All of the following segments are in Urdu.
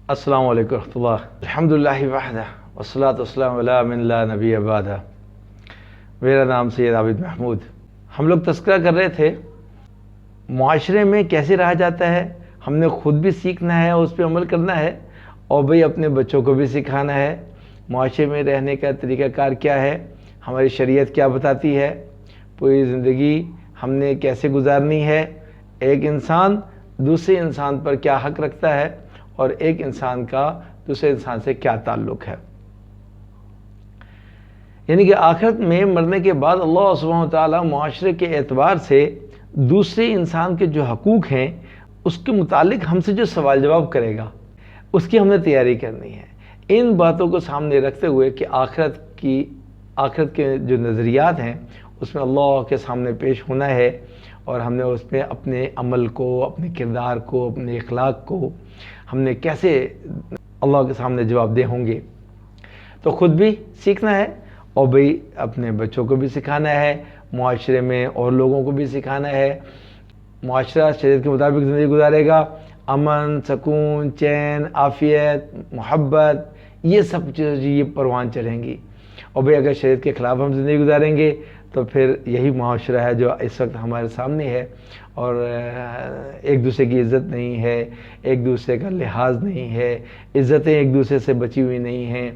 السلام علیکم ورحمۃ اللہ. الحمدللہ وحدہ والصلاۃ والسلام علی من لا نبی بعدہ. میرا نام سید عابد محمود. ہم لوگ تذکرہ کر رہے تھے معاشرے میں کیسے رہا جاتا ہے. ہم نے خود بھی سیکھنا ہے، اس پہ عمل کرنا ہے، اور بھئی اپنے بچوں کو بھی سکھانا ہے. معاشرے میں رہنے کا طریقہ کار کیا ہے، ہماری شریعت کیا بتاتی ہے، پوری زندگی ہم نے کیسے گزارنی ہے، ایک انسان دوسرے انسان پر کیا حق رکھتا ہے، اور ایک انسان کا دوسرے انسان سے کیا تعلق ہے. یعنی کہ آخرت میں مرنے کے بعد اللہ سبحانہ وتعالی معاشرے کے اعتبار سے دوسرے انسان کے جو حقوق ہیں اس کے متعلق ہم سے جو سوال جواب کرے گا، اس کی ہم نے تیاری کرنی ہے. ان باتوں کو سامنے رکھتے ہوئے کہ آخرت کے جو نظریات ہیں اس میں اللہ کے سامنے پیش ہونا ہے، اور ہم نے اس میں اپنے عمل کو، اپنے کردار کو، اپنے اخلاق کو ہم نے کیسے اللہ کے سامنے جواب دہ ہوں گے. تو خود بھی سیکھنا ہے، اور بھئی اپنے بچوں کو بھی سکھانا ہے، معاشرے میں اور لوگوں کو بھی سکھانا ہے. معاشرہ شریعت کے مطابق زندگی گزارے گا، امن، سکون، چین، عافیت، محبت، یہ سب چیزیں یہ پروان چڑھیں گی. اور بھئی اگر شریعت کے خلاف ہم زندگی گزاریں گے تو پھر یہی معاشرہ ہے جو اس وقت ہمارے سامنے ہے، اور ایک دوسرے کی عزت نہیں ہے، ایک دوسرے کا لحاظ نہیں ہے، عزتیں ایک دوسرے سے بچی ہوئی نہیں ہیں،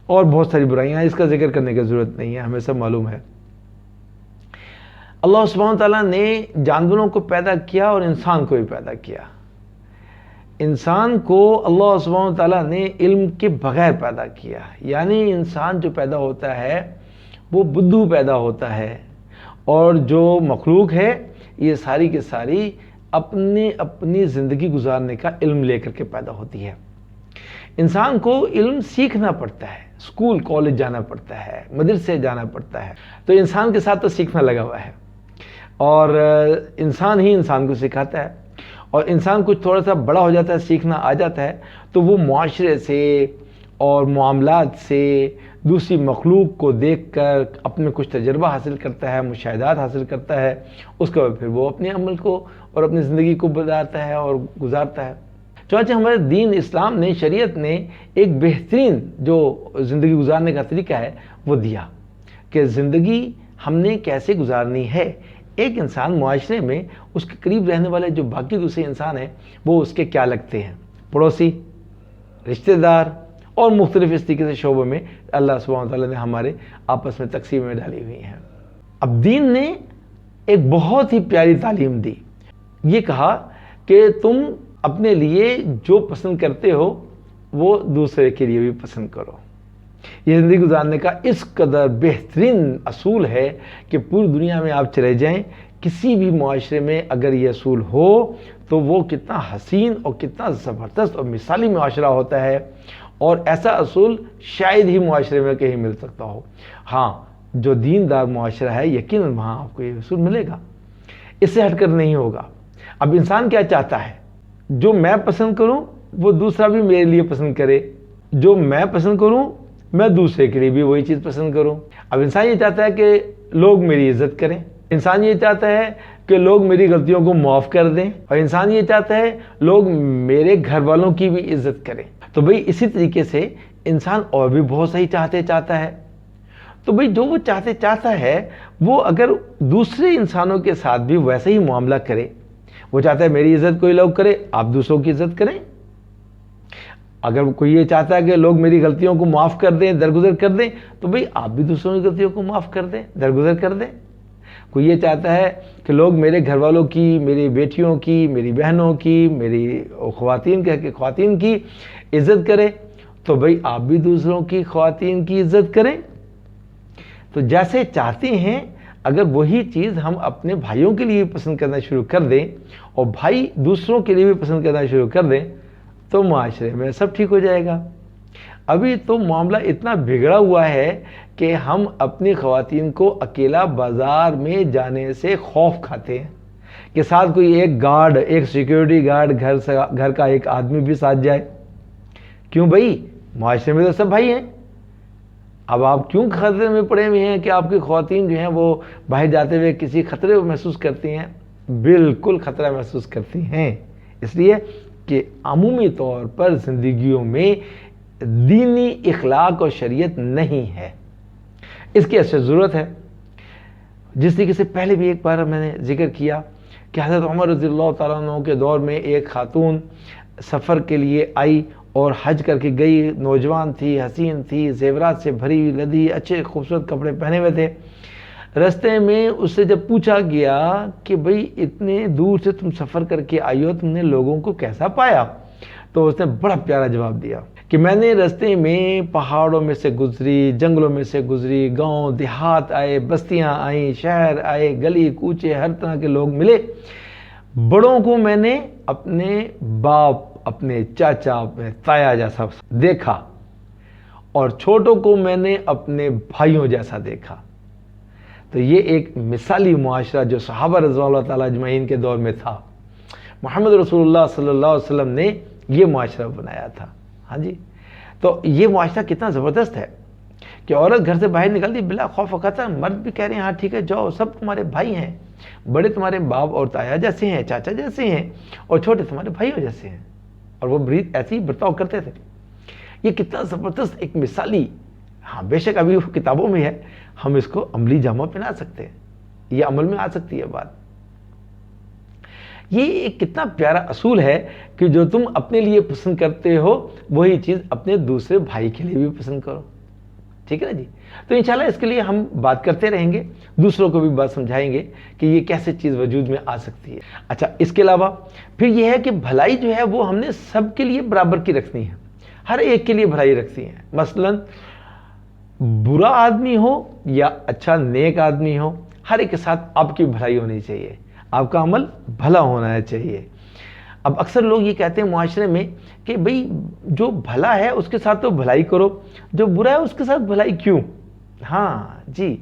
اور بہت ساری برائیاں. اس کا ذکر کرنے کی ضرورت نہیں ہے، ہمیں سب معلوم ہے. اللہ سبحانہ تعالیٰ نے جانوروں کو پیدا کیا اور انسان کو بھی پیدا کیا. انسان کو اللہ سبحانہ تعالیٰ نے علم کے بغیر پیدا کیا. یعنی انسان جو پیدا ہوتا ہے وہ بدھو پیدا ہوتا ہے، اور جو مخلوق ہے یہ ساری کے ساری اپنی زندگی گزارنے کا علم لے کر کے پیدا ہوتی ہے. انسان کو علم سیکھنا پڑتا ہے، اسکول کالج جانا پڑتا ہے، مدرسے جانا پڑتا ہے. تو انسان کے ساتھ تو سیکھنا لگا ہوا ہے، اور انسان ہی انسان کو سکھاتا ہے. اور انسان کچھ تھوڑا سا بڑا ہو جاتا ہے، سیکھنا آ جاتا ہے، تو وہ معاشرے سے اور معاملات سے دوسری مخلوق کو دیکھ کر اپنے کچھ تجربہ حاصل کرتا ہے، مشاہدات حاصل کرتا ہے. اس کے بعد پھر وہ اپنے عمل کو اور اپنی زندگی کو بتاتا ہے اور گزارتا ہے. چنانچہ ہمارے دین اسلام نے، شریعت نے ایک بہترین جو زندگی گزارنے کا طریقہ ہے وہ دیا کہ زندگی ہم نے کیسے گزارنی ہے. ایک انسان معاشرے میں اس کے قریب رہنے والے جو باقی دوسرے انسان ہیں وہ اس کے کیا لگتے ہیں، پڑوسی، رشتہ دار، اور مختلف اس طریقے سے شعبوں میں اللہ سبحانہ وتعالیٰ نے ہمارے آپس میں تقسیم میں ڈالی ہوئی ہیں. اب دین نے ایک بہت ہی پیاری تعلیم دی. یہ کہا کہ تم اپنے لیے جو پسند کرتے ہو وہ دوسرے کے لیے بھی پسند کرو. یہ زندگی گزارنے کا اس قدر بہترین اصول ہے کہ پوری دنیا میں آپ چلے جائیں، کسی بھی معاشرے میں اگر یہ اصول ہو تو وہ کتنا حسین اور کتنا زبردست اور مثالی معاشرہ ہوتا ہے. اور ایسا اصول شاید ہی معاشرے میں کہیں مل سکتا ہو. ہاں، جو دیندار معاشرہ ہے یقیناً وہاں آپ کو یہ اصول ملے گا، اس سے ہٹ کر نہیں ہوگا. اب انسان کیا چاہتا ہے، جو میں پسند کروں وہ دوسرا بھی میرے لیے پسند کرے، جو میں پسند کروں میں دوسرے کے لیے بھی وہی چیز پسند کروں. اب انسان یہ چاہتا ہے کہ لوگ میری عزت کریں، انسان یہ چاہتا ہے کہ لوگ میری غلطیوں کو معاف کر دیں، اور انسان یہ چاہتا ہے لوگ میرے گھر والوں کی بھی عزت کریں. تو بھئی اسی طریقے سے انسان اور بھی بہت صحیح چاہتا ہے. تو بھئی جو وہ چاہتا ہے وہ اگر دوسرے انسانوں کے ساتھ بھی ویسا ہی معاملہ کرے، وہ چاہتا ہے میری عزت کوئی لوگ کرے، آپ دوسروں کی عزت کریں. اگر کوئی یہ چاہتا ہے کہ لوگ میری غلطیوں کو معاف کر دیں، درگزر کر دیں، تو بھئی آپ بھی دوسروں کی غلطیوں کو معاف کر دیں، درگزر کر دیں. کوئی یہ چاہتا ہے کہ لوگ میرے گھر والوں کی، میری بیٹیوں کی، میری بہنوں کی، میری خواتین کی عزت کرے، تو بھئی آپ بھی دوسروں کی خواتین کی عزت کریں. تو جیسے چاہتے ہیں اگر وہی چیز ہم اپنے بھائیوں کے لیے پسند کرنا شروع کر دیں، اور بھائی دوسروں کے لیے بھی پسند کرنا شروع کر دیں، تو معاشرے میں سب ٹھیک ہو جائے گا. ابھی تو معاملہ اتنا بگڑا ہوا ہے کہ ہم اپنی خواتین کو اکیلا بازار میں جانے سے خوف کھاتے ہیں کہ ساتھ کوئی ایک سیکیورٹی گارڈ، گھر کا ایک آدمی بھی ساتھ جائے. کیوں بھائی، معاشرے میں تو سب بھائی ہیں. اب آپ کیوں خطرے میں پڑے ہوئے ہیں کہ آپ کی خواتین جو ہیں وہ باہر جاتے ہوئے کسی خطرے کو محسوس کرتی ہیں؟ بالکل خطرہ محسوس کرتی ہیں. اس لیے کہ عمومی طور پر زندگیوں میں دینی اخلاق اور شریعت نہیں ہے، اس کی ایسے ضرورت ہے۔ جس طریقے سے پہلے بھی ایک بار میں نے ذکر کیا کہ حضرت عمر رضی اللہ تعالیٰ عنہ کے دور میں ایک خاتون سفر کے لیے آئی اور حج کر کے گئی، نوجوان تھی، حسین تھی، زیورات سے بھری ہوئی لدی، اچھے خوبصورت کپڑے پہنے ہوئے تھے۔ رستے میں اس سے جب پوچھا گیا کہ بھئی اتنے دور سے تم سفر کر کے آئی ہو، تم نے لوگوں کو کیسا پایا؟ تو اس نے بڑا پیارا جواب دیا کہ میں نے رستے میں پہاڑوں میں سے گزری، جنگلوں میں سے گزری، گاؤں دیہات آئے، بستیاں آئیں، شہر آئے، گلی کوچے، ہر طرح کے لوگ ملے۔ بڑوں کو میں نے اپنے باپ، اپنے چاچا، اپنے تایا جیسا دیکھا، اور چھوٹوں کو میں نے اپنے بھائیوں جیسا دیکھا۔ تو یہ ایک مثالی معاشرہ جو صحابہ رضی اللہ تعالیٰ اجمعین کے دور میں تھا، محمد رسول اللہ صلی اللہ علیہ وسلم نے یہ معاشرہ بنایا تھا۔ ہاں جی، تو یہ معاشرہ کتنا زبردست ہے کہ عورت گھر سے باہر نکلتی بلا خوف و خطر، مرد بھی کہہ رہے ہیں ہاں ٹھیک ہے جاؤ، سب تمہارے بھائی ہیں، بڑے تمہارے باپ اور تایا جیسے ہیں، چاچا جیسے ہیں، اور چھوٹے تمہارے بھائیوں جیسے ہیں، اور وہ ایسے ہی برتاؤ کرتے تھے۔ یہ کتنا زبردست ایک مثالی، ہاں بے شک ابھی وہ کتابوں میں ہے، ہم اس کو عملی جامہ پہنا سکتے ہیں، یہ عمل میں آ سکتی ہے بات۔ یہ ایک کتنا پیارا اصول ہے کہ جو تم اپنے لیے پسند کرتے ہو وہی چیز اپنے دوسرے بھائی کے لیے بھی پسند کرو، ٹھیک ہے نا جی؟ تو انشاءاللہ اس کے لیے ہم بات کرتے رہیں گے، دوسروں کو بھی بات سمجھائیں گے کہ یہ کیسے چیز وجود میں آ سکتی ہے۔ اچھا، اس کے علاوہ پھر یہ ہے کہ بھلائی جو ہے وہ ہم نے سب کے لیے برابر کی رکھنی ہے، ہر ایک کے لیے بھلائی رکھنی ہے۔ مثلاً برا آدمی ہو یا اچھا نیک آدمی ہو، ہر ایک کے ساتھ آپ کی بھلائی ہونی چاہیے، آپ کا عمل بھلا ہونا چاہیے۔ اب اکثر لوگ یہ کہتے ہیں معاشرے میں کہ بھئی جو بھلا ہے اس کے ساتھ تو بھلائی کرو، جو برا ہے اس کے ساتھ بھلائی کیوں؟ ہاں جی،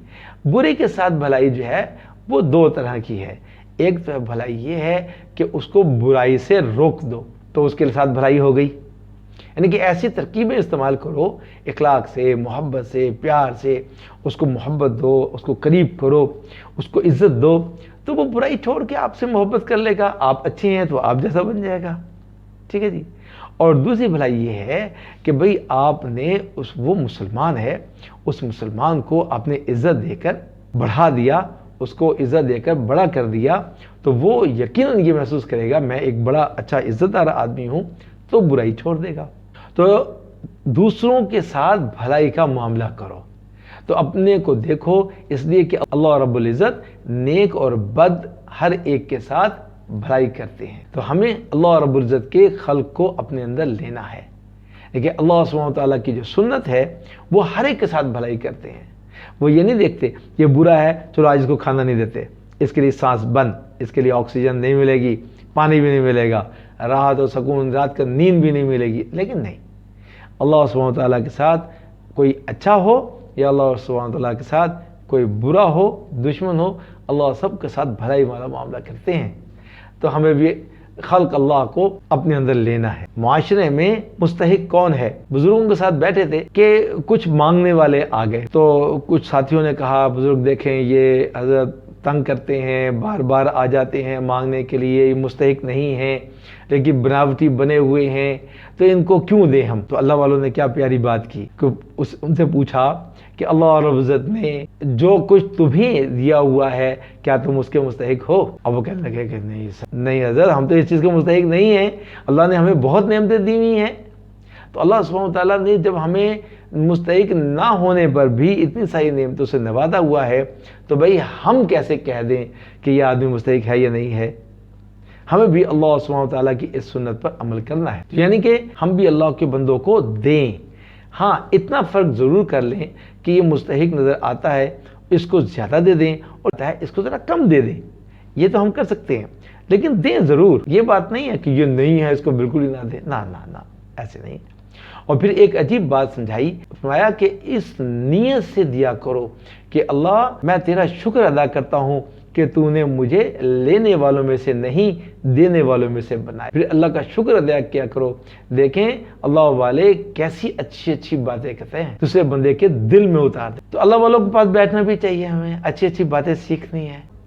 برے کے ساتھ بھلائی جو ہے وہ دو طرح کی ہے۔ ایک تو بھلائی یہ ہے کہ اس کو برائی سے روک دو تو اس کے ساتھ بھلائی ہو گئی، یعنی کہ ایسی ترکیبیں استعمال کرو اخلاق سے، محبت سے، پیار سے، اس کو محبت دو، اس کو قریب کرو، اس کو عزت دو، تو وہ برائی چھوڑ کے آپ سے محبت کر لے گا، آپ اچھے ہیں تو آپ جیسا بن جائے گا، ٹھیک ہے جی۔ اور دوسری بھلائی یہ ہے کہ بھئی آپ نے وہ مسلمان ہے، اس مسلمان کو آپ نے عزت دے کر بڑھا دیا، اس کو عزت دے کر بڑا کر دیا، تو وہ یقیناً یہ محسوس کرے گا میں ایک بڑا اچھا عزت دار آدمی ہوں، تو برائی چھوڑ دے گا۔ تو دوسروں کے ساتھ بھلائی کا معاملہ کرو، تو اپنے کو دیکھو، اس لیے کہ اللہ رب العزت نیک اور بد ہر ایک کے ساتھ بھلائی کرتے ہیں، تو ہمیں اللہ رب العزت کے خلق کو اپنے اندر لینا ہے۔ لیکن اللہ سبحانہ وتعالیٰ کی جو سنت ہے وہ ہر ایک کے ساتھ بھلائی کرتے ہیں، وہ یہ نہیں دیکھتے یہ برا ہے چلو آج اس کو کھانا نہیں دیتے، اس کے لیے سانس بند، اس کے لیے آکسیجن نہیں ملے گی، پانی بھی نہیں ملے گا، راحت و سکون، رات کا نیند بھی نہیں ملے گی، لیکن نہیں، اللہ سبحانہ وتعالیٰ کے ساتھ کوئی اچھا ہو یا اللہ سبحانہ وتعالیٰ کے ساتھ کوئی برا ہو، دشمن ہو، اللہ سب کے ساتھ بھلائی والا معاملہ کرتے ہیں۔ تو ہمیں بھی خلق اللہ کو اپنے اندر لینا ہے۔ معاشرے میں مستحق کون ہے؟ بزرگوں کے ساتھ بیٹھے تھے کہ کچھ مانگنے والے آ گئے، تو کچھ ساتھیوں نے کہا بزرگ دیکھیں یہ حضرت تنگ کرتے ہیں، بار بار آ جاتے ہیں مانگنے کے لیے، یہ مستحق نہیں ہیں لیکن بناوٹی بنے ہوئے ہیں، تو ان کو کیوں دیں ہم؟ تو اللہ والوں نے کیا پیاری بات کی کہ ان سے پوچھا کہ اللہ رب العزت نے جو کچھ تمہیں دیا ہوا ہے کیا تم اس کے مستحق ہو؟ اب وہ کہنے لگے کہ نہیں حضرت، ہم تو اس چیز کے مستحق نہیں ہیں، اللہ نے ہمیں بہت نعمتیں دی ہوئی ہیں۔ تو اللہ سبحانہ وتعالیٰ نے جب ہمیں مستحق نہ ہونے پر بھی اتنی ساری نعمتوں سے نوازا ہوا ہے، تو بھئی ہم کیسے کہہ دیں کہ یہ آدمی مستحق ہے یا نہیں ہے؟ ہمیں بھی اللہ سبحانہ وتعالیٰ کی اس سنت پر عمل کرنا ہے، یعنی کہ ہم بھی اللہ کے بندوں کو دیں۔ ہاں اتنا فرق ضرور کر لیں کہ یہ مستحق نظر آتا ہے اس کو زیادہ دے دیں اور اس کو ذرا کم دے دیں، یہ تو ہم کر سکتے ہیں، لیکن دیں ضرور۔ یہ بات نہیں ہے کہ یہ نہیں ہے اس کو بالکل ہی نہ دیں، نہ ایسے نہیں۔ اور پھر ایک عجیب بات سمجھائی، فرمایا کہ اس نیت سے دیا کرو کہ اللہ میں تیرا شکر ادا کرتا ہوں کہ تو نے مجھے لینے والوں میں سے نہیں دینے والوں میں سے بنایا۔ پھر اللہ کا شکر ادا کیا کرو۔ دیکھیں اللہ والے کیسی اچھی اچھی باتیں کہتے ہیں، دوسرے بندے کے دل میں اتار دیں۔ تو اللہ والوں کے پاس بیٹھنا بھی چاہیے، ہمیں اچھی اچھی باتیں سیکھنی ہے۔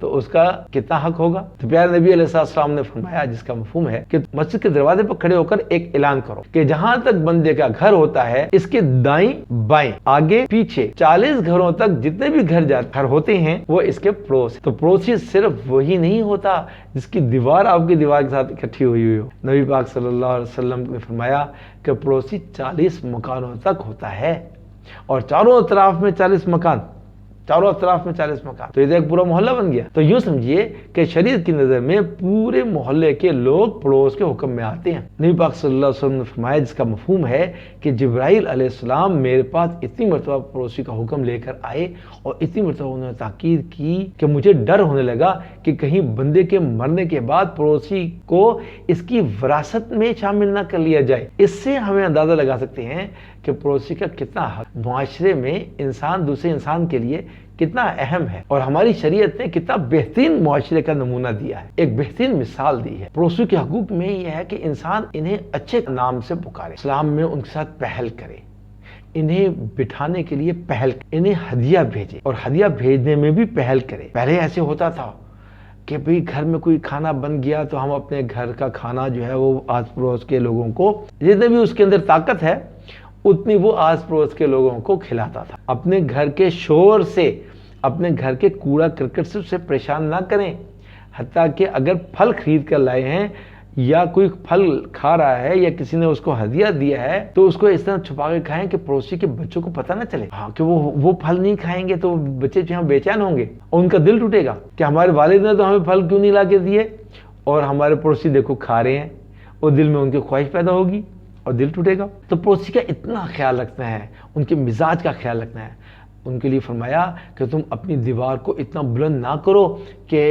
تو اس کا کتنا حق ہوگا؟ تو پیارے نبی علیہ السلام نے فرمایا، جس کا مفہوم ہے کہ مسجد کے دروازے پر کھڑے ہو کر ایک اعلان کرو کہ جہاں تک بندے کا گھر ہوتا ہے اس کے دائیں بائیں آگے پیچھے 40 گھروں تک جتنے بھی گھر ہوتے ہیں وہ اس کے پڑوس۔ تو پڑوسی صرف وہی نہیں ہوتا جس کی دیوار آپ کی دیوار کے ساتھ اکٹھی ہوئی ہو۔ نبی پاک صلی اللہ علیہ وسلم نے فرمایا کہ پڑوسی 40 مکانوں تک ہوتا ہے، اور چاروں اطراف میں 40 مکان، چاروں اطراف میں 40 مکان، تو یہ ایک پورا محلہ بن گیا۔ تو یوں سمجھیے کہ شریعت کی نظر میں پورے محلے کے لوگ پڑوس کے حکم میں آتے ہیں۔ نبی پاک صلی اللہ علیہ وسلم نے فرمایا، جس کا مفہوم ہے کہ جبرائیل علیہ السلام میرے پاس اتنی مرتبہ پڑوسی کا حکم لے کر آئے اور اتنی مرتبہ انہوں نے تاکید کی کہ مجھے ڈر ہونے لگا کہ کہیں بندے کے مرنے کے بعد پڑوسی کو اس کی وراثت میں شامل نہ کر لیا جائے۔ اس سے ہمیں اندازہ لگا سکتے ہیں کہ پڑوسی کا کتنا حق معاشرے میں انسان دوسرے انسان کے لیے کتنا اہم ہے، اور ہماری شریعت نے کتنا بہترین معاشرے کا نمونہ دیا ہے، ایک بہترین مثال دی ہے۔ پڑوسیوں کے حقوق میں یہ ہے کہ انسان انہیں اچھے نام سے پکارے، اسلام میں ان کے ساتھ پہل کرے، انہیں بٹھانے کے لیے پہل کرے، انہیں ہدیہ بھیجے اور ہدیہ بھیجنے میں بھی پہل کرے۔ پہلے ایسے ہوتا تھا کہ بھئی گھر میں کوئی کھانا بن گیا تو ہم اپنے گھر کا کھانا جو ہے وہ آس پڑوس کے لوگوں کو، جتنے بھی اس کے اندر طاقت ہے اتنی وہ آس پڑوس کے لوگوں کو کھلاتا تھا۔ اپنے گھر کے شور سے، اپنے گھر کے کوڑا کرکٹ سے اسے پریشان نہ کریں، حتیٰ کہ اگر پھل خرید کر لائے ہیں یا کوئی پھل کھا رہا ہے یا کسی نے اس کو ہدیہ دیا ہے تو اس کو اس طرح چھپا کے کھائیں کہ پڑوسی کے بچوں کو پتہ نہ چلے، کہ وہ پھل نہیں کھائیں گے تو بچے جو ہیں بے چین ہوں گے اور ان کا دل ٹوٹے گا کہ ہمارے والد نے تو ہمیں پھل کیوں نہیں لا کے دیے اور ہمارے پڑوسی دیکھو کھا رہے ہیں، اور دل میں ان کی خواہش پیدا ہوگی اور دل ٹوٹے گا۔ تو پڑوسی کا اتنا خیال رکھنا ہے، ان کے مزاج کا خیال رکھنا ہے۔ ان کے لیے فرمایا کہ تم اپنی دیوار کو اتنا بلند نہ کرو کہ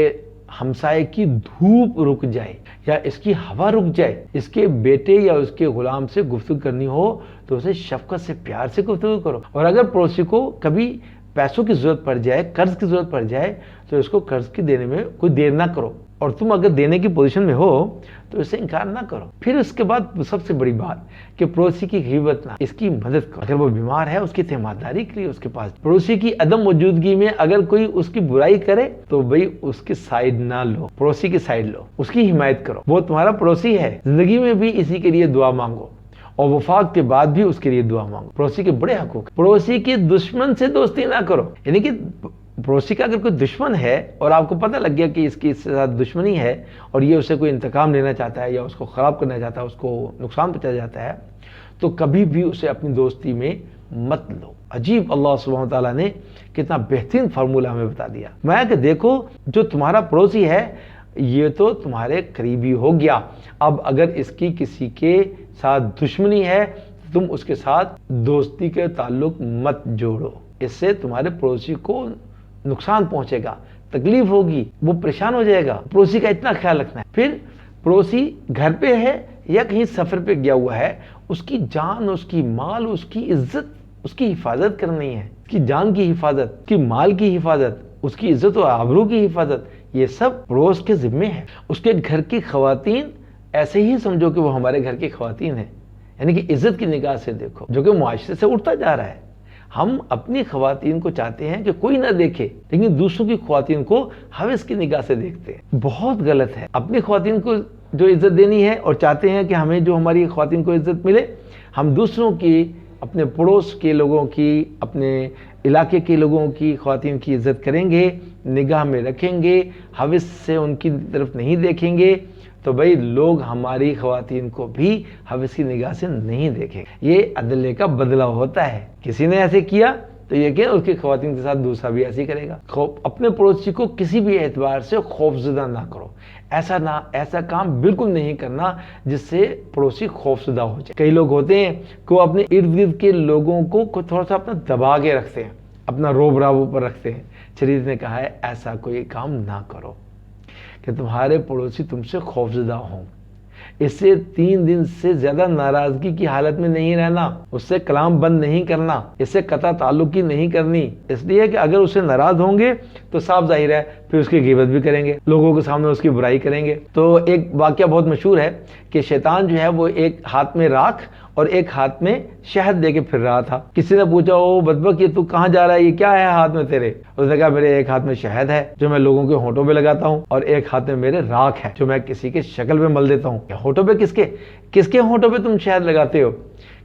ہمسائے کی دھوپ رک جائے یا اس کی ہوا رک جائے۔ اس کے بیٹے یا اس کے غلام سے گفتگو کرنی ہو تو اسے شفقت سے، پیار سے گفتگو کرو، اور اگر پڑوسی کو کبھی پیسوں کی ضرورت پڑ جائے، قرض کی ضرورت پڑ جائے تو اس کو قرض کی دینے میں کوئی دیر نہ کرو، اور تم اگر دینے کی پوزیشن میں ہو تو اسے انکار نہ کرو۔ پھر اس کے بعد سب سے بڑی بات کہ پڑوسی کی غیبت نہ، اس کی مدد کرو۔ اگر وہ بیمار ہے اس کی تیمارداری کے لیے اس کے پاس، پڑوسی کی عدم موجودگی میں اگر کوئی اس کی برائی کرے تو بھئی اس کی سائیڈ نہ لو، پڑوسی کی سائیڈ لو، اس کی حمایت کرو، وہ تمہارا پڑوسی ہے۔ زندگی میں بھی اسی کے لیے دعا مانگو اور وفات کے بعد بھی اس کے لیے دعا مانگو۔ پڑوسی کے بڑے حقوق۔ پڑوسی کے دشمن سے دوستی نہ کرو، یعنی کہ پڑوسی کا اگر کوئی دشمن ہے اور آپ کو پتہ لگ گیا کہ اس کی اس کے ساتھ دشمنی ہے اور یہ اسے کوئی انتقام لینا چاہتا ہے یا اس کو خراب کرنا چاہتا ہے، اس کو نقصان پہنچانا چاہتا ہے، تو کبھی بھی اسے اپنی دوستی میں مت لو۔ عجیب، اللہ سبحانہ وتعالیٰ نے کتنا بہترین فارمولہ ہمیں بتا دیا۔ میں کہ دیکھو جو تمہارا پڑوسی ہے یہ تو تمہارے قریبی ہو گیا، اب اگر اس کی کسی کے ساتھ دشمنی ہے تو تم اس کے ساتھ دوستی کے تعلق مت جوڑو، اس سے تمہارے پڑوسی کو نقصان پہنچے گا، تکلیف ہوگی، وہ پریشان ہو جائے گا۔ پڑوسی کا اتنا خیال رکھنا ہے۔ پھر پڑوسی گھر پہ ہے یا کہیں سفر پہ گیا ہوا ہے، اس کی جان، اس کی مال، اس کی عزت، اس کی حفاظت کرنی ہے، اس کی جان کی حفاظت، اس کی مال کی حفاظت، اس کی عزت و آبرو کی حفاظت، یہ سب پڑوس کے ذمے ہے۔ اس کے گھر کی خواتین ایسے ہی سمجھو کہ وہ ہمارے گھر کی خواتین ہیں، یعنی کہ عزت کی نگاہ سے دیکھو، جو کہ معاشرے سے اٹھتا جا رہا ہے۔ ہم اپنی خواتین کو چاہتے ہیں کہ کوئی نہ دیکھے، لیکن دوسروں کی خواتین کو ہوس کی نگاہ سے دیکھتے ہیں۔ بہت غلط ہے۔ اپنی خواتین کو جو عزت دینی ہے اور چاہتے ہیں کہ ہمیں جو ہماری خواتین کو عزت ملے، ہم دوسروں کی، اپنے پڑوس کے لوگوں کی، اپنے علاقے کے لوگوں کی خواتین کی عزت کریں گے، نگاہ میں رکھیں گے، ہوس سے ان کی طرف نہیں دیکھیں گے، تو بھئی لوگ ہماری خواتین کو بھی ہوس کی نگاہ سے نہیں دیکھیں۔ یہ عدلے کا بدلہ ہوتا ہے۔ کسی نے ایسے کیا تو یہ کہ اس کی خواتین کے ساتھ دوسرا بھی ایسے ہی کرے گا۔ اپنے پڑوسی کو کسی بھی اعتبار سے خوفزدہ نہ کرو، ایسا کام بالکل نہیں کرنا جس سے پڑوسی خوفزدہ ہو جائے۔ کئی لوگ ہوتے ہیں کہ وہ اپنے ارد گرد کے لوگوں کو تھوڑا سا اپنا دبا کے رکھتے ہیں، اپنا روب راب اوپر رکھتے ہیں۔ شریعت نے کہا ہے ایسا کوئی کام نہ کرو کہ تمہارے پڑوسی تم سے خوفزدہ ہوں۔ اس سے 3 دن سے زیادہ ناراضگی کی حالت میں نہیں رہنا، اس سے کلام بند نہیں کرنا، اس سے قطع تعلقی نہیں کرنی، اس لیے کہ اگر اس سے ناراض ہوں گے تو صاف ظاہر ہے پھر اس کی غیبت بھی کریں گے، لوگوں کے سامنے اس کی برائی کریں گے۔ تو ایک واقعہ بہت مشہور ہے کہ شیطان جو ہے وہ ایک ہاتھ میں راکھ اور ایک ہاتھ میں شہد لے کے پھر رہا تھا. کسی نے پوچھا او بدبخت یہ تو کہاں جا رہا ہے, یہ کیا ہے ہاتھ میں تیرے؟ اس نے کہا میرے ایک ہاتھ میں شہد ہے جو میں لوگوں کے ہونٹوں پہ لگاتا ہوں, اور ایک ہاتھ میں میرے راکھ ہے جو میں کسی کے شکل پہ مل دیتا ہوں. ہونٹوں پہ کس کے ہونٹوں پہ تم شہد لگاتے ہو؟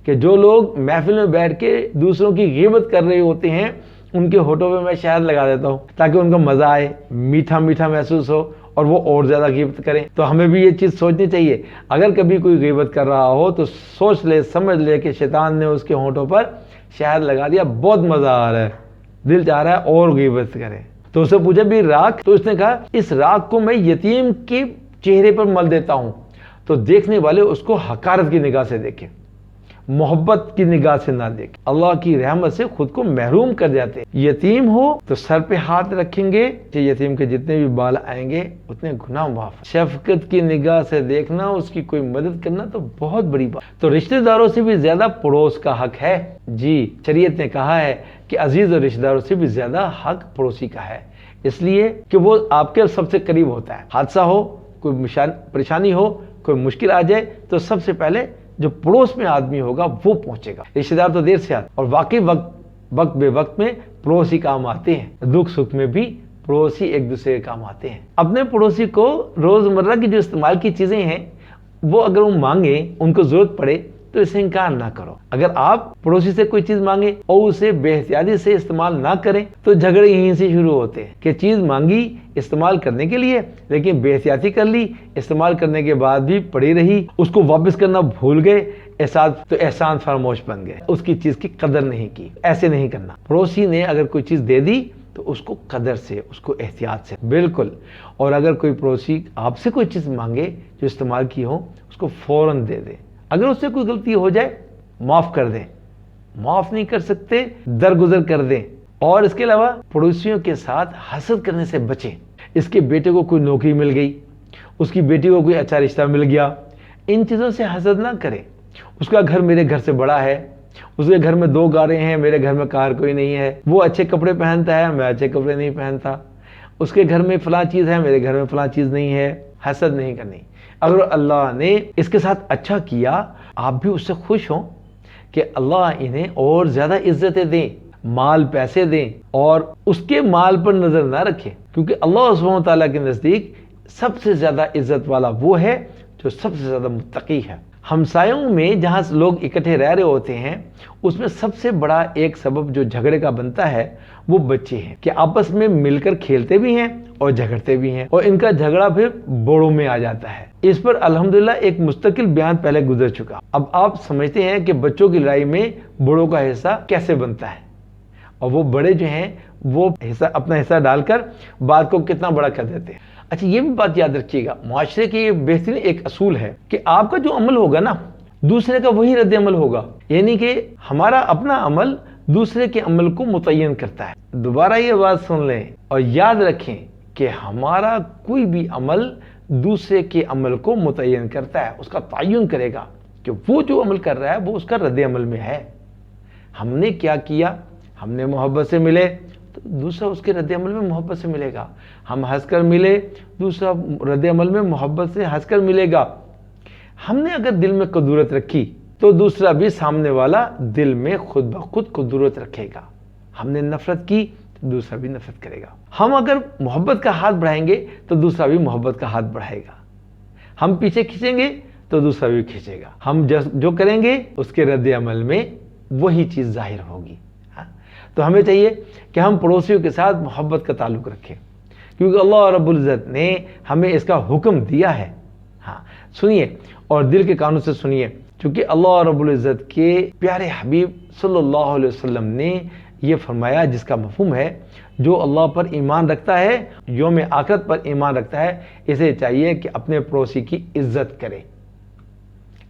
کہ جو لوگ محفل میں بیٹھ کے دوسروں کی غیبت کر رہے ہوتے ہیں ان کے ہونٹوں پہ میں شہد لگا دیتا ہوں تاکہ ان کو مزہ آئے, میٹھا میٹھا محسوس ہو اور وہ اور زیادہ غیبت کریں. تو ہمیں بھی یہ چیز سوچنی چاہیے, اگر کبھی کوئی غیبت کر رہا ہو تو سوچ لے سمجھ لے کہ شیطان نے اس کے ہونٹوں پر شہد لگا دیا, بہت مزہ آ رہا ہے, دل چاہ رہا ہے اور غیبت کرے. تو اسے پوچھا بھی راکھ, تو اس نے کہا اس راکھ کو میں یتیم کے چہرے پر مل دیتا ہوں تو دیکھنے والے اس کو حقارت کی نگاہ سے دیکھیں, محبت کی نگاہ سے نہ دیکھیں, اللہ کی رحمت سے خود کو محروم کر جاتے ہیں. یتیم ہو تو سر پہ ہاتھ رکھیں گے, یتیم کے جتنے بھی بال آئیں گے اتنے گناہ معاف. شفقت کی نگاہ سے دیکھنا, اس کی کوئی مدد کرنا تو بہت بڑی بات. تو رشتہ داروں سے بھی زیادہ پڑوس کا حق ہے. جی شریعت نے کہا ہے کہ عزیز اور رشتہ داروں سے بھی زیادہ حق پڑوسی کا ہے, اس لیے کہ وہ آپ کے سب سے قریب ہوتا ہے. حادثہ ہو, کوئی پریشانی ہو, کوئی مشکل آ جائے تو سب سے پہلے جو پڑوس میں آدمی ہوگا وہ پہنچے گا. رشتہ دار تو دیر سے آتے, اور واقعی وقت بے وقت میں پڑوسی کام آتے ہیں, دکھ سکھ میں بھی پڑوسی ایک دوسرے کے کام آتے ہیں. اپنے پڑوسی کو روزمرہ کی جو استعمال کی چیزیں ہیں وہ اگر وہ مانگیں, ان کو ضرورت پڑے تو اسے انکار نہ کرو. اگر آپ پڑوسی سے کوئی چیز مانگے اور اسے بے احتیاطی سے استعمال نہ کریں تو جھگڑے یہیں سے شروع ہوتے ہیں کہ چیز مانگی استعمال کرنے کے لیے لیکن بے احتیاطی کر لی, استعمال کرنے کے بعد بھی پڑی رہی, اس کو واپس کرنا بھول گئے, احسان فراموش بن گئے, اس کی چیز کی قدر نہیں کی. ایسے نہیں کرنا. پڑوسی نے اگر کوئی چیز دے دی تو اس کو قدر سے, اس کو احتیاط سے, بالکل. اور اگر کوئی پڑوسی آپ سے کوئی چیز مانگے جو استعمال کی ہو اس کو فوراً دے دیں. اگر اس سے کوئی غلطی ہو جائے معاف کر دیں, معاف نہیں کر سکتے درگزر کر دیں. اور اس کے علاوہ پڑوسیوں کے ساتھ حسد کرنے سے بچیں. اس کے بیٹے کو کوئی نوکری مل گئی, اس کی بیٹی کو کوئی اچھا رشتہ مل گیا, ان چیزوں سے حسد نہ کریں. اس کا گھر میرے گھر سے بڑا ہے, اس کے گھر میں 2 کاریں ہیں, میرے گھر میں کار کوئی نہیں ہے, وہ اچھے کپڑے پہنتا ہے, میں اچھے کپڑے نہیں پہنتا, اس کے گھر میں فلاں چیز ہے, میرے گھر میں فلاں چیز نہیں ہے. حسد نہیں کرنی. اگر اللہ نے اس کے ساتھ اچھا کیا, آپ بھی اس سے خوش ہوں کہ اللہ انہیں اور زیادہ عزتیں دیں, مال پیسے دیں, اور اس کے مال پر نظر نہ رکھیں, کیونکہ اللہ سبحانہ و تعالیٰ کے نزدیک سب سے زیادہ عزت والا وہ ہے جو سب سے زیادہ متقی ہے. ہمسایوں میں جہاں لوگ اکٹھے رہ رہے ہوتے ہیں اس میں سب سے بڑا ایک سبب جو جھگڑے کا بنتا ہے وہ بچے ہیں, کہ آپس میں مل کر کھیلتے بھی ہیں اور جھگڑتے بھی ہیں, اور ان کا جھگڑا پھر بڑوں میں آ جاتا ہے. اس پر الحمدللہ ایک مستقل بیان پہلے گزر چکا. اب آپ سمجھتے ہیں کہ بچوں کی لڑائی میں بڑوں کا حصہ کیسے بنتا ہے, اور وہ بڑے جو ہیں وہ اپنا حصہ ڈال کر بات کو کتنا بڑا کر دیتے ہیں. اچھا یہ بھی بات یاد رکھیے گا, معاشرے کی یہ بہترین ایک اصول ہے کہ آپ کا جو عمل ہوگا نا دوسرے کا وہی رد عمل ہوگا, یعنی کہ ہمارا اپنا عمل دوسرے کے عمل کو متعین کرتا ہے. دوبارہ یہ بات سن لیں اور یاد رکھیں کہ ہمارا کوئی بھی عمل دوسرے کے عمل کو متعین کرتا ہے, اس کا تعین کرے گا کہ وہ جو عمل کر رہا ہے وہ اس کا رد عمل میں ہے. ہم نے کیا کیا, ہم نے محبت سے ملے تو دوسرا اس کے رد عمل میں محبت سے ملے گا. ہم ہنس کر ملے, دوسرا رد عمل میں محبت سے ہنس کر ملے گا. ہم نے اگر دل میں قدورت رکھی تو دوسرا بھی سامنے والا دل میں خود بخود قدورت رکھے گا. ہم نے نفرت کی تو دوسرا بھی نفرت کرے گا. ہم اگر محبت کا ہاتھ بڑھائیں گے تو دوسرا بھی محبت کا ہاتھ بڑھائے گا. ہم پیچھے کھینچیں گے تو دوسرا بھی کھینچے گا. ہم جو کریں گے اس کے رد عمل میں وہی چیز ظاہر ہوگی. تو ہمیں چاہیے کہ ہم پڑوسیوں کے ساتھ محبت کا تعلق رکھیں, کیونکہ اللہ رب العزت نے ہمیں اس کا حکم دیا ہے. ہاں سنیے اور دل کے کانوں سے سنیے, کیونکہ اللہ رب العزت کے پیارے حبیب صلی اللہ علیہ وسلم نے یہ فرمایا, جس کا مفہوم ہے جو اللہ پر ایمان رکھتا ہے, یوم آخرت پر ایمان رکھتا ہے, اسے چاہیے کہ اپنے پڑوسی کی عزت کرے.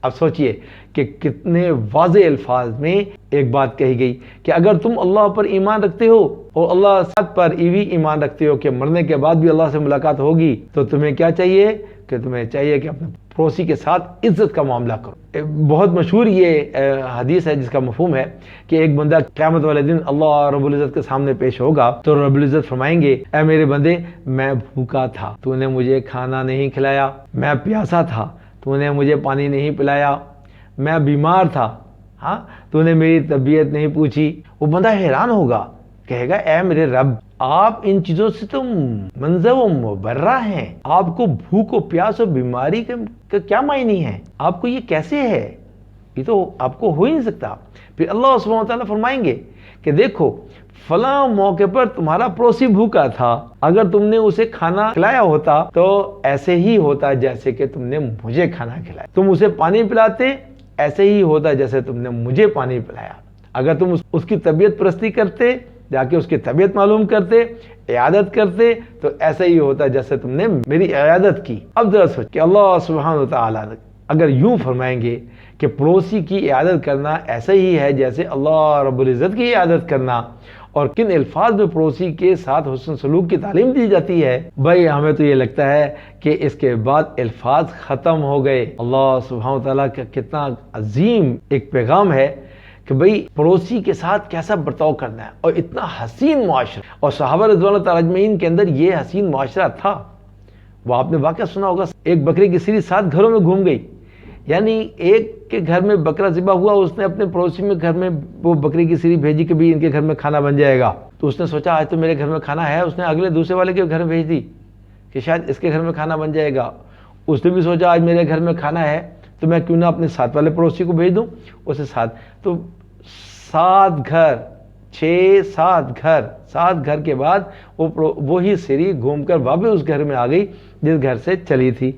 اب سوچئے کہ کتنے واضح الفاظ میں ایک بات کہی گئی کہ اگر تم اللہ پر ایمان رکھتے ہو اور اللہ ساتھ پر بھی ایمان رکھتے ہو کہ مرنے کے بعد بھی اللہ سے ملاقات ہوگی, تو تمہیں کیا چاہیے کہ تمہیں چاہیے کہ اپنے پڑوسی کے ساتھ عزت کا معاملہ کرو. بہت مشہور یہ حدیث ہے جس کا مفہوم ہے کہ ایک بندہ قیامت والے دن اللہ رب العزت کے سامنے پیش ہوگا تو رب العزت فرمائیں گے, اے میرے بندے میں بھوکا تھا, تو نے مجھے کھانا نہیں کھلایا, میں پیاسا تھا, تو نے مجھے پانی نہیں پلایا, میں بیمار تھا، ہاں تو نے میری طبیعت نہیں پوچھی. وہ بندہ حیران ہوگا، کہے گا اے میرے رب، آپ ان چیزوں سے تو منزہ و مبرہ ہیں، آپ کو بھوک و پیاس و بیماری کا کیا معنی ہے، آپ کو یہ کیسے ہے، یہ تو آپ کو ہو ہی نہیں سکتا. پھر اللہ سبحانہ وتعالیٰ فرمائیں گے کہ دیکھو فلاں موقع پر تمہارا پڑوسی بھوکا تھا، اگر تم نے اسے کھانا کھلایا ہوتا تو ایسے ہی ہوتا جیسے کہ تم نے مجھے کھانا کھلایا. تم اسے پانی پلاتے، ایسے ہی ہوتا جیسے تم نے مجھے پانی پلایا. اگر تم اس کی طبیعت پرستی کرتے، جا کے اس کی طبیعت معلوم کرتے، عیادت کرتے، تو ایسا ہی ہوتا جیسے تم نے میری عیادت کی. اب ذرا سوچ کہ اللہ سبحانہ وتعالیٰ اگر یوں فرمائیں گے کہ پڑوسی کی عیادت کرنا ایسا ہی ہے جیسے اللہ رب العزت کی عیادت کرنا، اور کن الفاظ میں پڑوسی کے ساتھ حسن سلوک کی تعلیم دی جاتی ہے، بھائی ہمیں تو یہ لگتا ہے کہ اس کے بعد الفاظ ختم ہو گئے. اللہ سبحانہ وتعالیٰ کا کتنا عظیم ایک پیغام ہے کہ بھئی پڑوسی کے ساتھ کیسا برتاؤ کرنا ہے، اور اتنا حسین معاشرہ. اور صحابہ رضوان اللہ تعالیٰ اجمعین کے اندر یہ حسین معاشرہ تھا. وہ آپ نے واقعہ سنا ہوگا، ایک بکری کی سری 7 گھروں میں گھوم گئی. یعنی ایک کے گھر میں بکرا ذبح ہوا، اس نے اپنے پڑوسی میں گھر میں وہ بکری کی سری بھیجی کہ بھی ان کے گھر میں کھانا بن جائے گا. تو اس نے سوچا آج تو میرے گھر میں کھانا ہے، اس نے اگلے دوسرے والے کے گھر میں بھیج دی کہ شاید اس کے گھر میں کھانا بن جائے گا. اس نے بھی سوچا آج میرے گھر میں کھانا ہے تو میں کیوں نہ اپنے ساتھ والے پڑوسی کو بھیج دوں اسے ساتھ. تو 7 گھر 7 گھر کے بعد وہی سری گھوم کر واپس اس گھر میں آ گئی جس گھر سے چلی تھی.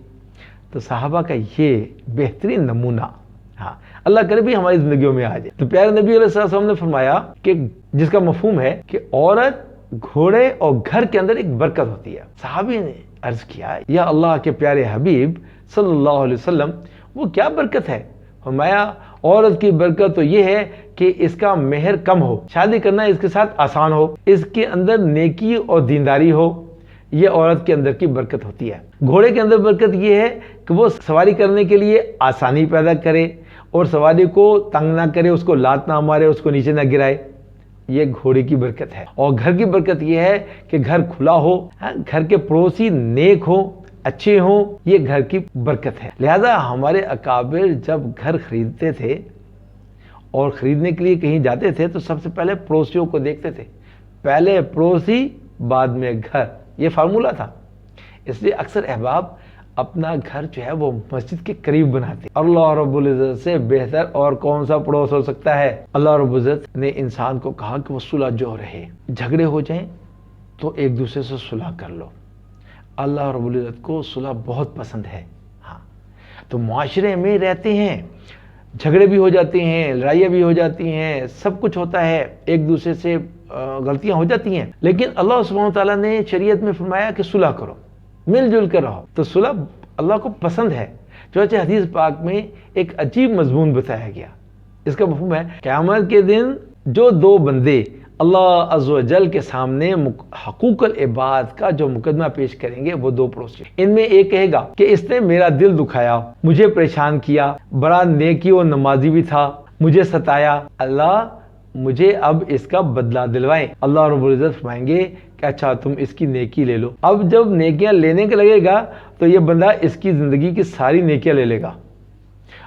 تو صحابہ کا یہ بہترین نمونہ، ہاں اللہ کرے بھی ہماری زندگیوں میں آ جائے. تو پیارے نبی علیہ السلام نے فرمایا کہ جس کا مفہوم ہے کہ عورت، گھوڑے اور گھر کے اندر ایک برکت ہوتی ہے. صحابی نے عرض کیا یا اللہ کے پیارے حبیب صلی اللہ علیہ وسلم وہ کیا برکت ہے؟ فرمایا عورت کی برکت تو یہ ہے کہ اس کا مہر کم ہو، شادی کرنا اس کے ساتھ آسان ہو، اس کے اندر نیکی اور دینداری ہو. یہ عورت کے اندر کی برکت ہوتی ہے. گھوڑے کے اندر برکت یہ ہے کہ وہ سواری کرنے کے لیے آسانی پیدا کرے اور سواری کو تنگ نہ کرے، اس کو لات نہ مارے، اس کو نیچے نہ گرائے. یہ گھوڑے کی برکت ہے. اور گھر کی برکت یہ ہے کہ گھر کھلا ہو، گھر کے پڑوسی نیک ہو، اچھے ہوں، یہ گھر کی برکت ہے. لہذا ہمارے اکابر جب گھر خریدتے تھے اور خریدنے کے لیے کہیں جاتے تھے تو سب سے پہلے پڑوسیوں کو دیکھتے تھے. پہلے پڑوسی بعد میں گھر، یہ فارمولہ تھا. اس لیے اکثر احباب اپنا گھر جو ہے وہ مسجد کے قریب بناتے. اللہ رب العزت سے بہتر اور کون سا پڑوس ہو سکتا ہے؟ اللہ رب العزت نے انسان کو کہا کہ وہ صلح جو رہے، جھگڑے ہو جائیں تو ایک دوسرے سے صلح کر لو. اللہ رب العزت کو صلح بہت پسند ہے. ہاں تو معاشرے میں رہتے ہیں، جھگڑے بھی ہو جاتے ہیں، لڑائیاں بھی ہو جاتی ہیں، سب کچھ ہوتا ہے، ایک دوسرے سے غلطیاں ہو جاتی ہیں، لیکن اللہ سبحانہ وتعالیٰ نے شریعت میں فرمایا کہ صلح کرو، مل جل کر رہو. تو صلح اللہ کو پسند ہے. چنانچہ حدیث پاک میں ایک عجیب مضمون بتایا گیا. اس کا مفہوم ہے قیامت کے دن جو 2 بندے اللہ عز و جل کے سامنے حقوق العباد کا جو مقدمہ پیش کریں گے وہ 2 پڑوسی. ان میں ایک کہے گا کہ اس نے میرا دل دکھایا، مجھے پریشان کیا، بڑا نیکی و نمازی بھی تھا، مجھے ستایا، اللہ مجھے اب اس کا بدلہ دلوائیں. اللہ رب العزت فرمائیں گے کہ اچھا تم اس کی نیکی لے لو. اب جب نیکیاں لینے کے لگے گا تو یہ بندہ اس کی زندگی کی ساری نیکیاں لے لے گا.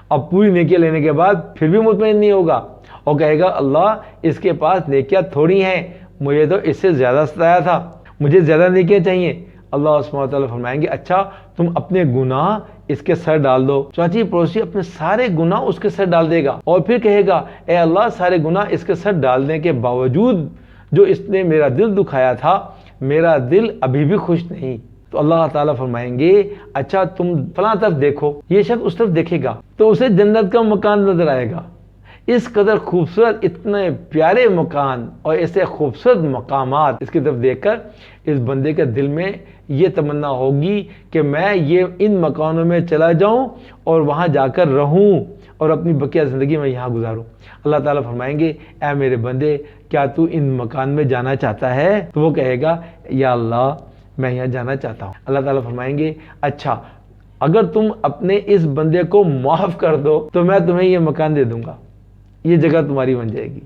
اب پوری نیکیاں لینے کے بعد پھر بھی مطمئن نہیں ہوگا اور کہے گا اللہ اس کے پاس نیکیاں تھوڑی ہیں، مجھے تو اس سے زیادہ ستایا تھا، مجھے زیادہ نیکیاں چاہیے. اللہ سبحانہ وتعالیٰ فرمائیں گے اچھا تم اپنے گناہ اس کے سر ڈال دو. چاچی پڑوسی اپنے سارے گناہ اس کے سر ڈال دے گا اور پھر کہے گا اے اللہ سارے گناہ اس کے سر ڈالنے کے باوجود جو اس نے میرا دل دکھایا تھا، میرا دل ابھی بھی خوش نہیں. تو اللہ تعالیٰ فرمائیں گے اچھا تم فلاں طرف دیکھو. یہ شخص اس طرف دیکھے گا تو اسے جنت کا مکان نظر آئے گا. اس قدر خوبصورت، اتنے پیارے مکان اور ایسے خوبصورت مقامات اس کی طرف دیکھ کر اس بندے کے دل میں یہ تمنا ہوگی کہ میں ان مکانوں میں چلا جاؤں اور وہاں جا کر رہوں اور اپنی بقیہ زندگی میں یہاں گزاروں. اللہ تعالیٰ فرمائیں گے اے میرے بندے کیا تو ان مکان میں جانا چاہتا ہے؟ تو وہ کہے گا یا اللہ میں یہاں جانا چاہتا ہوں. اللہ تعالیٰ فرمائیں گے اچھا اگر تم اپنے اس بندے کو معاف کر دو تو میں تمہیں یہ مکان دے دوں گا، یہ جگہ تمہاری بن جائے گی.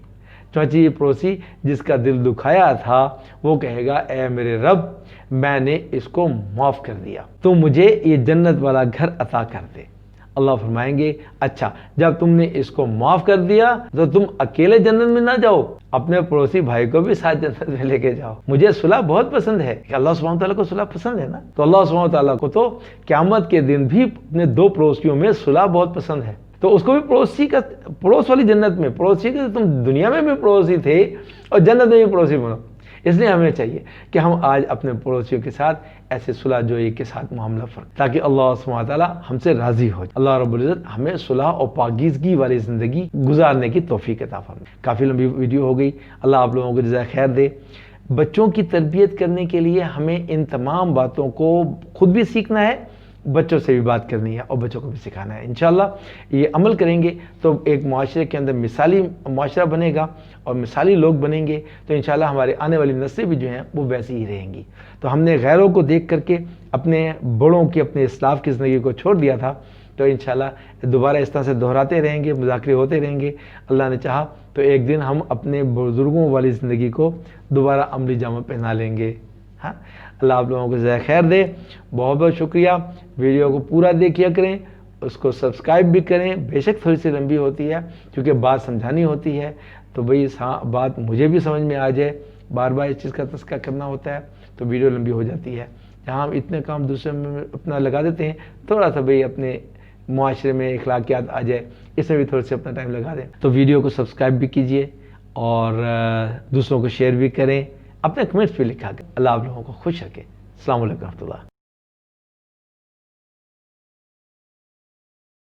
چونچہ یہ پڑوسی جس کا دل دکھایا تھا وہ کہے گا اے میرے رب میں نے اس کو معاف کر دیا تو مجھے یہ جنت والا گھر عطا کر دے. اللہ فرمائیں گے اچھا جب تم نے اس کو معاف کر دیا تو تم اکیلے جنت میں نہ جاؤ، اپنے پڑوسی بھائی کو بھی ساتھ جنت میں لے کے جاؤ۔ مجھے صلح بہت پسند ہے کہ اللہ سبحانہ تعالیٰ کو صلح پسند ہے نا، تو اللہ سبحانہ تعالیٰ کو تو قیامت کے دن بھی اپنے دو پڑوسیوں میں صلح بہت پسند ہے، تو اس کو بھی پڑوس والی جنت میں، پڑوسی کے تم دنیا میں بھی پڑوسی تھے اور جنت میں بھی پڑوسی بنو۔ اس لیے ہمیں چاہیے کہ ہم آج اپنے پڑوسیوں کے ساتھ ایسے صلح جوئی کے ساتھ معاملہ فرق، تاکہ اللہ سبحانہ تعالیٰ ہم سے راضی ہو جائے۔ اللہ رب العزت ہمیں صلح اور پاکیزگی والی زندگی گزارنے کی توفیق عطا فرمائے۔ کافی لمبی ویڈیو ہو گئی، اللہ آپ لوگوں کو جزائے خیر دے۔ بچوں کی تربیت کرنے کے لیے ہمیں ان تمام باتوں کو خود بھی سیکھنا ہے، بچوں سے بھی بات کرنی ہے اور بچوں کو بھی سکھانا ہے۔ انشاءاللہ یہ عمل کریں گے تو ایک معاشرے کے اندر مثالی معاشرہ بنے گا اور مثالی لوگ بنیں گے، تو انشاءاللہ ہمارے آنے والی نسلیں بھی جو ہیں وہ ویسی ہی رہیں گی۔ تو ہم نے غیروں کو دیکھ کر کے اپنے بڑوں کی، اپنے اسلاف کی زندگی کو چھوڑ دیا تھا، تو انشاءاللہ دوبارہ اس طرح سے دہراتے رہیں گے، مذاکرے ہوتے رہیں گے۔ اللہ نے چاہا تو ایک دن ہم اپنے بزرگوں والی زندگی کو دوبارہ عملی جامہ پہنا لیں گے۔ ہاں، اللہ آپ لوگوں کو جزائے خیر دے۔ بہت بہت شکریہ، ویڈیو کو پورا دیکھیا کریں، اس کو سبسکرائب بھی کریں، بے شک تھوڑی سی لمبی ہوتی ہے کیونکہ بات سمجھانی ہوتی ہے، تو بھئی بات مجھے بھی سمجھ میں آ جائے، بار بار اس چیز کا تذکرہ کرنا ہوتا ہے تو ویڈیو لمبی ہو جاتی ہے۔ جہاں ہم اتنے کام دوسرے میں اپنا لگا دیتے ہیں، تھوڑا سا بھئی اپنے معاشرے میں اخلاقیات آ جائے، اس میں بھی تھوڑا سا اپنا ٹائم لگا دیں۔ تو ویڈیو کو سبسکرائب بھی کیجئے اور دوسروں کو شیئر بھی کریں، اپنے کمنٹس بھی لکھا کریں۔ اللہ آپ لوگوں کو خوش رکھے۔ السلام علیکم ورحمۃ اللہ۔